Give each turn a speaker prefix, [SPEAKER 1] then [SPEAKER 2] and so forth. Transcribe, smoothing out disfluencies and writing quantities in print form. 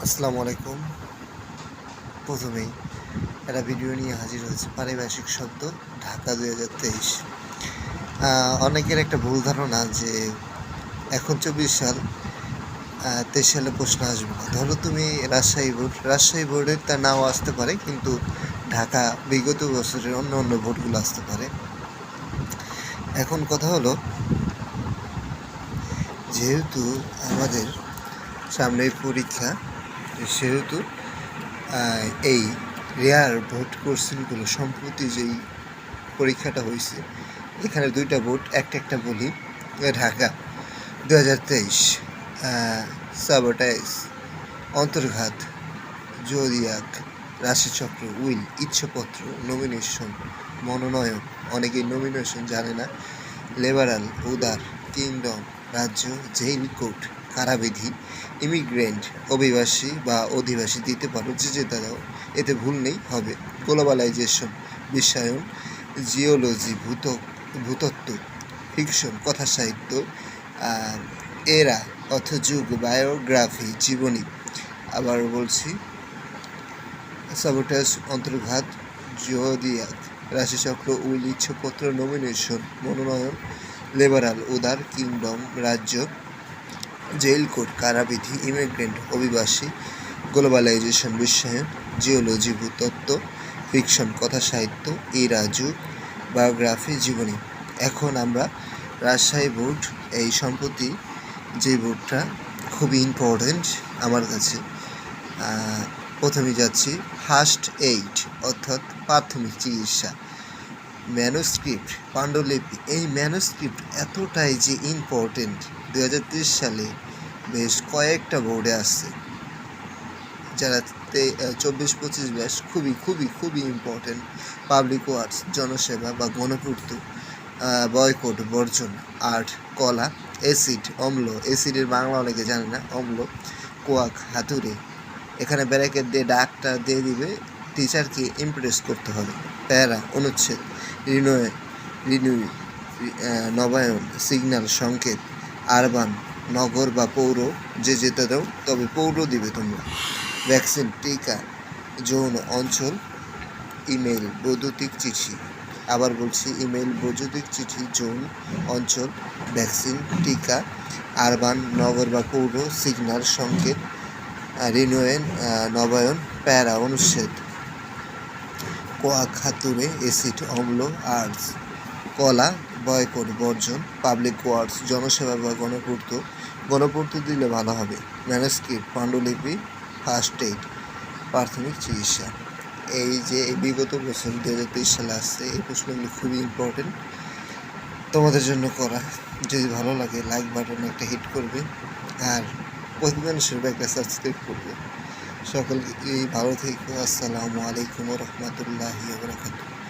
[SPEAKER 1] আসসালামু আলাইকুম। প্রথমেই একটা ভিডিও নিয়ে হাজির হয়েছে পারিভাষিক শব্দ ঢাকা ২০২৩। অনেকের একটা ভুল ধারণা যে এখন ২৪ সাল, ২৩ সালে প্রশ্ন আসবে না। ধরো তুমি রাজশাহী বোর্ডের তার নাও আসতে পারে, কিন্তু ঢাকা বিগত বছরের অন্য বোর্ডগুলো আসতে পারে। এখন কথা হলো, যেহেতু আমাদের সামনের পরীক্ষা, সেহেতু এই রেয়ার ভোট কোশ্চেনগুলো সম্প্রতি যেই পরীক্ষাটা হয়েছে, এখানে দুইটা ভোট একটা বলি। ঢাকা ২০২৩, সাবোটাইজ, অন্তর্ঘাত, জোদিয়াক, রাশিচক্র, উইল, ইচ্ছাপত্র, নমিনেশন, মনোনয়ন, অনেকেই নমিনেশন জানে না, লেবারাল, উদার, কিংডম, রাজ্য, জেইল, কোর্ট, কারাবিধি, ইমিগ্রেন্ট, অভিবাসী বা অধিবাসী দিতে পারো, যে দাও, এতে ভুল নেই, হবে। গ্লোবালাইজেশন, বিশ্বায়ন, জিওলজি, ভূতত্ত্ব, ফিকশন, কথা সাহিত্য, এরা অর্থ যুগ, বায়োগ্রাফি, জীবনী। আবার বলছি, সাবোটাস, অন্তর্ঘাত, জোদিয়াক, রাশিচক্র, উইল, ইচ্ছাপত্র, নমিনেশন, মনোনয়ন, লেবারাল, উদার, কিংডম, রাজ্য, জেল কোড, কারাবিধি, ইমিগ্রেন্ট, অভিবাসী, গ্লোবালাইজেশন, বিশ্বায়ন, জিওলজি, ভূতত্ত্ব, ফিকশন, কথা সাহিত্য, এরা, যুগ, বায়োগ্রাফি, জীবনী। এখন আমরা রাজশাহী বোর্ড, এই সম্প্রতি যে বোর্ডটা খুবই ইম্পর্টেন্ট আমার কাছে, প্রথমে যাচ্ছি ফার্স্ট এইড অর্থাৎ প্রাথমিক চিকিৎসা, ম্যানুস্ক্রিপ্ট, পাণ্ডুলিপি। এই ম্যানুস্ক্রিপ্ট এতটাই যে ইম্পর্টেন্ট, ২০৩০ সালে বেশ কয়েকটা বোর্ডে আসছে, যারা ২৪-২৫ ব্যাচ খুবই খুবই খুবই ইম্পর্টেন্ট। পাবলিক ওয়ার্কস, জনসেবা বা গণপূর্ত, বয়কট, বর্জন, আর্ট, কলা, অ্যাসিড, অম্ল, অ্যাসিডের বাংলা অনেকে জানে না, অম্ল, কোয়াক, হাতুড়ে। এখানে ব্র্যাকেট দিয়ে ডাকটা দিয়ে দিবে, টিচারকে ইমপ্রেস করতে হবে। প্যারা, অনুচ্ছেদ, রিনিউ, নবায়ন, সিগন্যাল, সংকেত, আরবান, নগর বা পৌর, যেতে দাও, তবে পৌর দিবে তোমরা। ভ্যাকসিন, টিকা, যৌন, অঞ্চল, ইমেল, বৈদ্যুতিক চিঠি। আবার বলছি, ইমেল, বৈদ্যুতিক চিঠি, যৌন, অঞ্চল, ভ্যাকসিন, টিকা, আরবান, নগর বা পৌর, সিগন্যাল, সংকেত, রিনোয়েন, নবায়ন, প্যারা, অনুচ্ছেদ, কোয়াক, হাতুড়ে, অ্যাসিড, অম্ল, আর্টস, কলা, বয়কট, বর্জন, পাবলিক ওয়ার্কস, জনসেবা বা গণপূর্ত দিলে ভালো হবে। ম্যানুস্ক্রিপ্ট, পাণ্ডুলিপি, ফার্স্ট এইড, প্রাথমিক চিকিৎসা। এই যে বিগত বছর ২০২৩ সালে আসছে, এই প্রশ্নগুলো খুবই ইম্পর্টেন্ট তোমাদের জন্য করা। যদি ভালো লাগে লাইক বাটনে একটা হিট করবে, আর প্রতিদিন হিসেবে একটা সাবস্ক্রাইব করবে। সকলকে ভালো থেকো। আসসালামু আলাইকুম ওয়া রাহমাতুল্লাহি ওয়া বারাকাতুহু।